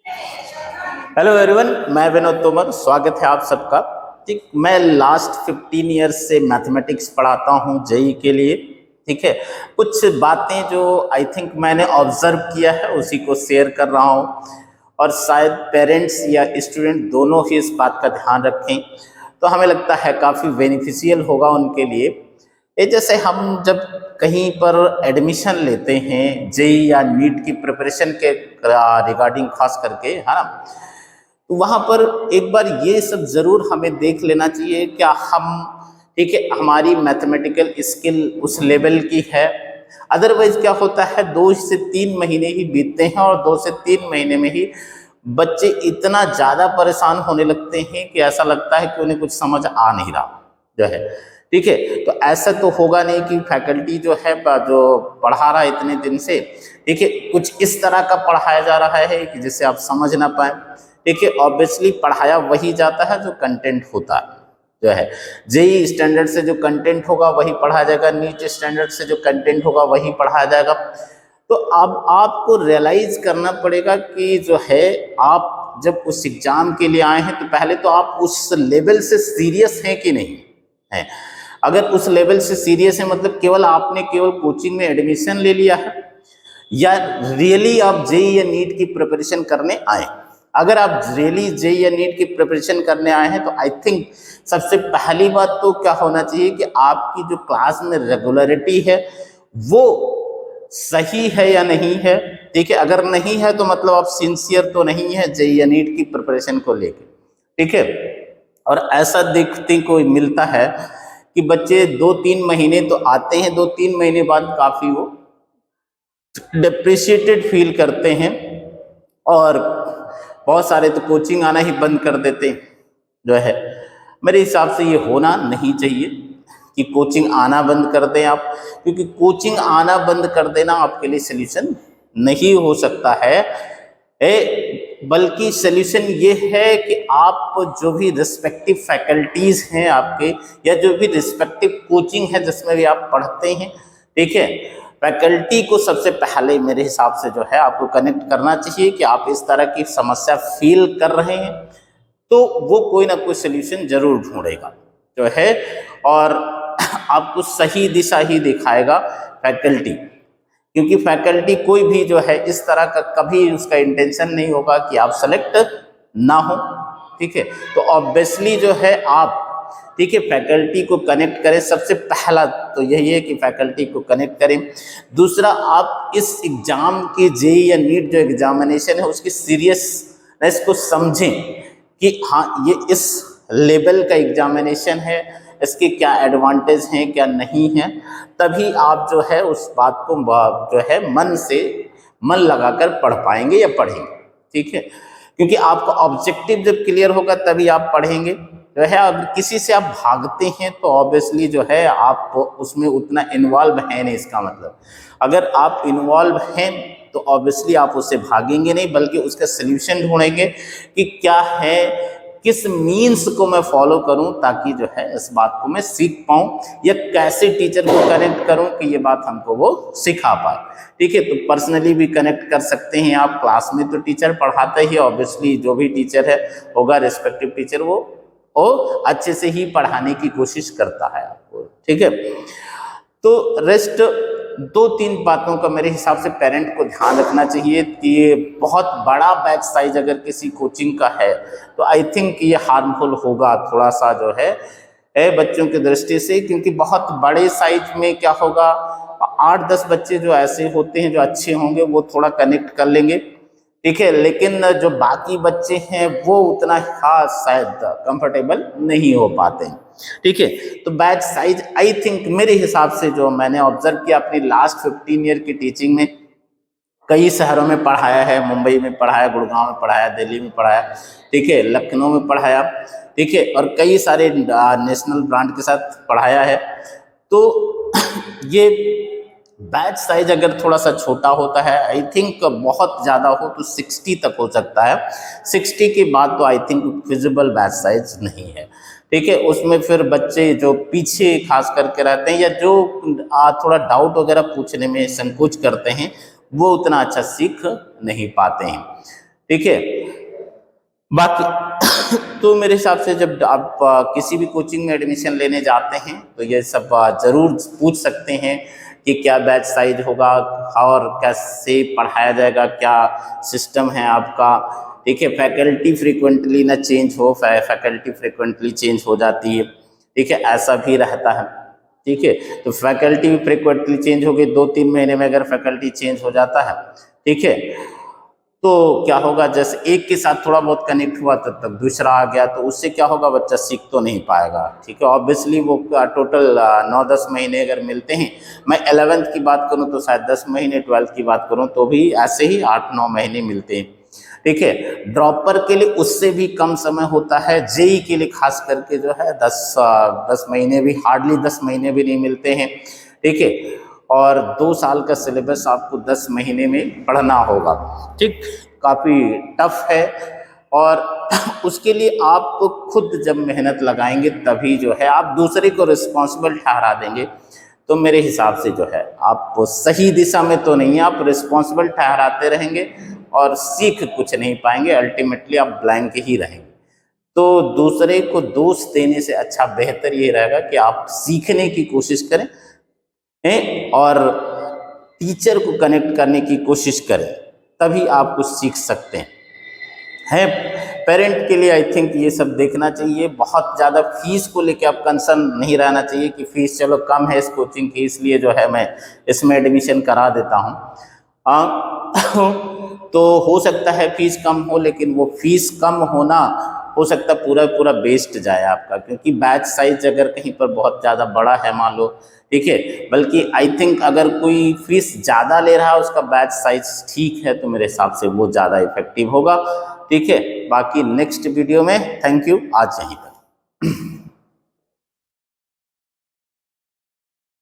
Hello everyone, मैं विनोद तोमर। स्वागत है आप सबका। ठीक, मैं लास्ट 15 ईयर्स से मैथमेटिक्स पढ़ाता हूँ जेई के लिए। ठीक है, कुछ बातें जो आई थिंक मैंने ऑब्जर्व किया है उसी को शेयर कर रहा हूँ, और शायद पेरेंट्स या स्टूडेंट दोनों ही इस बात का ध्यान रखें तो हमें लगता है काफ़ी बेनिफिशियल होगा उनके लिए। ये जैसे हम जब कहीं पर एडमिशन लेते हैं जेई या नीट की प्रिपरेशन के रिगार्डिंग खास करके, है ना, तो वहाँ पर एक बार ये सब ज़रूर हमें देख लेना चाहिए क्या हम, ठीक है, हमारी मैथमेटिकल स्किल उस लेवल की है। अदरवाइज क्या होता है, 2 से 3 महीने ही बीतते हैं और 2 से 3 महीने में ही बच्चे इतना ज़्यादा परेशान होने लगते हैं कि ऐसा लगता है कि उन्हें कुछ समझ आ नहीं रहा जो है। ठीक है, तो ऐसा तो होगा नहीं कि फैकल्टी जो है जो पढ़ा रहा है इतने दिन से, ठीक है, कुछ इस तरह का पढ़ाया जा रहा है कि जिससे आप समझ ना पाए। ठीक है, ऑब्वियसली पढ़ाया वही जाता है जो कंटेंट होता है जो है। जेई स्टैंडर्ड से जो कंटेंट होगा वही पढ़ाया जाएगा, नीट स्टैंडर्ड से जो कंटेंट होगा वही पढ़ाया जाएगा। तो अब आपको रियलाइज करना पड़ेगा कि जो है आप जब उस एग्जाम के लिए आए हैं तो पहले तो आप उस लेवल से सीरियस हैं कि नहीं है। अगर उस लेवल से सीरियस है मतलब केवल आपने केवल कोचिंग में एडमिशन ले लिया है, या रियली आप जेई या नीट की प्रिपरेशन करने आए। अगर आप रियली जेई या नीट की प्रिपरेशन करने आए हैं तो आई थिंक सबसे पहली बात तो क्या होना चाहिए कि आपकी जो क्लास में रेगुलरिटी है वो सही है या नहीं है। ठीक है, अगर नहीं है तो मतलब आप सिंसियर तो नहीं है जेई या नीट की प्रिपरेशन को लेकर। ठीक है, और ऐसा देखते को मिलता है कि बच्चे 2-3 महीने तो आते हैं, 2-3 महीने बाद काफ़ी वो डिप्रिशिएटेड फील करते हैं, और बहुत सारे तो कोचिंग आना ही बंद कर देते हैं जो है। मेरे हिसाब से ये होना नहीं चाहिए कि कोचिंग आना बंद कर दें आप, क्योंकि कोचिंग आना बंद कर देना आपके लिए सल्यूशन नहीं हो सकता है। बल्कि सल्यूशन ये है कि आप जो भी रिस्पेक्टिव फैकल्टीज़ हैं आपके, या जो भी रिस्पेक्टिव कोचिंग है जिसमें भी आप पढ़ते हैं, ठीक है, फैकल्टी को सबसे पहले मेरे हिसाब से जो है आपको कनेक्ट करना चाहिए कि आप इस तरह की समस्या फील कर रहे हैं, तो वो कोई ना कोई सल्यूशन जरूर ढूंढेगा जो है, और आपको सही दिशा ही दिखाएगा फैकल्टी। क्योंकि फैकल्टी कोई भी जो है इस तरह का कभी उसका इंटेंशन नहीं होगा कि आप सेलेक्ट ना हो। ठीक है, तो ऑब्वियसली जो है आप, ठीक है, फैकल्टी को कनेक्ट करें। सबसे पहला तो यही है कि फैकल्टी को कनेक्ट करें। दूसरा, आप इस एग्जाम की जेई या नीट जो एग्जामिनेशन है उसकी सीरियसनेस को समझें कि हाँ ये इस लेवल का एग्जामिनेशन है, इसके क्या एडवांटेज हैं क्या नहीं हैं, तभी आप जो है उस बात को जो है मन लगाकर पढ़ पाएंगे या पढ़ेंगे। ठीक है, क्योंकि आपका ऑब्जेक्टिव जब क्लियर होगा तभी आप पढ़ेंगे जो है। अगर किसी से आप भागते हैं तो ऑब्वियसली जो है आप उसमें उतना इन्वॉल्व है नहीं। इसका मतलब अगर आप इन्वॉल्व हैं तो ऑब्वियसली आप उससे भागेंगे नहीं, बल्कि उसका सल्यूशन ढूंढेंगे कि क्या है, किस मीन्स को मैं फॉलो करूं ताकि जो है इस बात को मैं सीख पाऊं, या कैसे टीचर को कनेक्ट करूं कि ये बात हमको वो सिखा पाए। ठीक है, तो पर्सनली भी कनेक्ट कर सकते हैं आप। क्लास में तो टीचर पढ़ाते ही, ऑब्वियसली जो भी टीचर है होगा रिस्पेक्टिव टीचर, वो अच्छे से ही पढ़ाने की कोशिश करता है आपको। ठीक है, तो रेस्ट 2-3 बातों का मेरे हिसाब से पेरेंट को ध्यान रखना चाहिए कि ये बहुत बड़ा बैच साइज अगर किसी कोचिंग का है तो आई थिंक ये हार्मफुल होगा थोड़ा सा जो है बच्चों की दृष्टि से। क्योंकि बहुत बड़े साइज में क्या होगा, 8-10 बच्चे जो ऐसे होते हैं जो अच्छे होंगे वो थोड़ा कनेक्ट कर लेंगे। ठीक है, लेकिन जो बाकी बच्चे हैं वो उतना खास शायद कंफर्टेबल नहीं हो पाते हैं। ठीक है, तो बैच साइज आई थिंक मेरे हिसाब से जो मैंने ऑब्जर्व किया अपनी लास्ट 15 ईयर की टीचिंग में, कई शहरों में पढ़ाया है, मुंबई में पढ़ाया, गुड़गांव में पढ़ाया, दिल्ली में पढ़ाया, ठीक है, लखनऊ में पढ़ाया, ठीक है, और कई सारे नेशनल ब्रांड के साथ पढ़ाया है। तो ये बैच साइज अगर थोड़ा सा छोटा होता है, आई थिंक बहुत ज़्यादा हो तो 60 तक हो सकता है। 60 के बाद तो I think feasible batch size नहीं है। ठीक है, उसमें फिर बच्चे जो पीछे खास करके रहते हैं या जो थोड़ा डाउट वगैरह पूछने में संकोच करते हैं वो उतना अच्छा सीख नहीं पाते हैं। ठीक है। बाकी तो मेरे हिसाब से जब आप किसी भी कोचिंग में एडमिशन लेने जाते हैं तो ये सब जरूर पूछ सकते हैं कि क्या बैच साइज होगा और कैसे पढ़ाया जाएगा, क्या सिस्टम है आपका। ठीक है, फैकल्टी फ्रीक्वेंटली ना चेंज हो, फैकल्टी फ्रीक्वेंटली चेंज हो जाती है। ठीक है, ऐसा भी रहता है। ठीक है, तो फैकल्टी भी फ्रीक्वेंटली चेंज हो गई, 2-3 महीने में अगर फैकल्टी चेंज हो जाता है, ठीक है, तो क्या होगा, जैसे एक के साथ थोड़ा बहुत कनेक्ट हुआ तब तक दूसरा आ गया, तो उससे क्या होगा, बच्चा सीख तो नहीं पाएगा। ठीक है, ऑब्वियसली वो टोटल 9-10 महीने अगर मिलते हैं, मैं 11th की बात करूं तो शायद 10 महीने, 12th की बात करूं तो भी ऐसे ही 8-9 महीने मिलते हैं। ठीक है, ड्रॉपर के लिए उससे भी कम समय होता है, जेई के लिए खास करके जो है 10 महीने भी, हार्डली 10 महीने भी नहीं मिलते हैं। ठीक है, और 2 साल का सिलेबस आपको 10 महीने में पढ़ना होगा। ठीक, काफ़ी टफ है, और उसके लिए आप खुद जब मेहनत लगाएंगे तभी जो है आप दूसरे को रिस्पॉन्सिबल ठहरा देंगे, तो मेरे हिसाब से जो है आप सही दिशा में तो नहीं है, आप रिस्पॉन्सिबल ठहराते रहेंगे और सीख कुछ नहीं पाएंगे, अल्टीमेटली आप ब्लैंक ही रहेंगे। तो दूसरे को दोष देने से अच्छा बेहतर ये रहेगा कि आप सीखने की कोशिश करें और टीचर को कनेक्ट करने की कोशिश करें, तभी आप कुछ सीख सकते हैं। पेरेंट के लिए आई थिंक ये सब देखना चाहिए। बहुत ज़्यादा फीस को लेकर आप कंसर्न नहीं रहना चाहिए कि फीस चलो कम है इस कोचिंग की, इसलिए जो है मैं इसमें एडमिशन करा देता हूँ। तो हो सकता है फीस कम हो, लेकिन वो फीस कम होना हो सकता है पूरा पूरा वेस्ट जाए आपका, क्योंकि बैच साइज अगर कहीं पर बहुत ज़्यादा बड़ा है मान लो, ठीक है, बल्कि आई थिंक अगर कोई फीस ज़्यादा ले रहा है उसका बैच साइज ठीक है, तो मेरे हिसाब से वो ज़्यादा इफेक्टिव होगा। ठीक है, बाकी नेक्स्ट वीडियो में, थैंक यू, आज यहीं पर।